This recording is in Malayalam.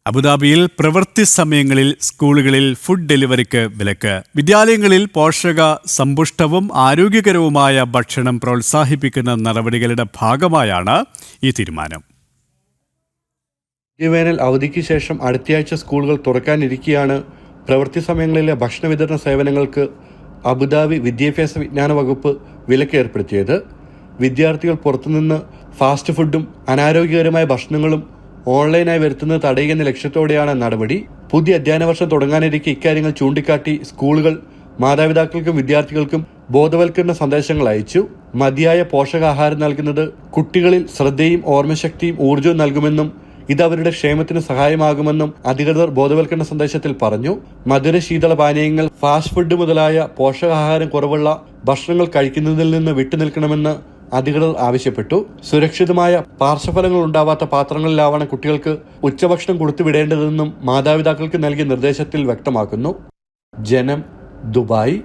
അബുദാബിയിൽ പ്രവൃത്തി സമയങ്ങളിൽ സ്കൂളുകളിൽ ഫുഡ് ഡെലിവറിക്ക് വിലക്ക്. വിദ്യാലയങ്ങളിൽ പോഷക സമ്പുഷ്ടവും ആരോഗ്യകരവുമായ ഭക്ഷണം പ്രോത്സാഹിപ്പിക്കുന്ന നടപടികളുടെ ഭാഗമായാണ് ഈ തീരുമാനം. വേനൽ അവധിക്ക് ശേഷം അടുത്തയാഴ്ച സ്കൂളുകൾ തുറക്കാനിരിക്കെയാണ് പ്രവൃത്തി സമയങ്ങളിലെ ഭക്ഷണ വിതരണ സേവനങ്ങൾക്ക് അബുദാബി വിദ്യാഭ്യാസ വിജ്ഞാന വകുപ്പ് വിലക്ക് ഏർപ്പെടുത്തിയത്. വിദ്യാർത്ഥികൾ പുറത്തുനിന്ന് ഫാസ്റ്റ് ഫുഡും അനാരോഗ്യകരമായ ഭക്ഷണങ്ങളും ഓൺലൈനായി വരുത്തുന്നത് തടയുന്ന ലക്ഷ്യത്തോടെയാണ് നടപടി. പുതിയ അധ്യയന വർഷം തുടങ്ങാനിരിക്കെ ഇക്കാര്യങ്ങൾ ചൂണ്ടിക്കാട്ടി സ്കൂളുകൾ മാതാപിതാക്കൾക്കും വിദ്യാർത്ഥികൾക്കും ബോധവൽക്കരണ സന്ദേശങ്ങൾ അയച്ചു. മതിയായ പോഷകാഹാരം നൽകുന്നത് കുട്ടികളിൽ ശ്രദ്ധയും ഓർമ്മശക്തിയും ഊർജ്ജവും നൽകുമെന്നും ഇത് അവരുടെ ക്ഷേമത്തിന് സഹായമാകുമെന്നും അധികൃതർ ബോധവൽക്കരണ സന്ദേശത്തിൽ പറഞ്ഞു. മധുര ശീതള പാനീയങ്ങൾ, ഫാസ്റ്റ് ഫുഡ് മുതലായ പോഷകാഹാരം കുറവുള്ള ഭക്ഷണങ്ങൾ കഴിക്കുന്നതിൽ നിന്ന് വിട്ടുനിൽക്കണമെന്ന് അധികൃതർ ആവശ്യപ്പെട്ടു. സുരക്ഷിതമായ പാർശ്വഫലങ്ങൾ ഉണ്ടാവാത്ത പാത്രങ്ങളിലാവണം കുട്ടികൾക്ക് ഉച്ചഭക്ഷണം കൊടുത്തുവിടേണ്ടതെന്നും മാതാപിതാക്കൾക്ക് നൽകിയ നിർദ്ദേശത്തിൽ വ്യക്തമാക്കുന്നു. ജനം, ദുബായ്.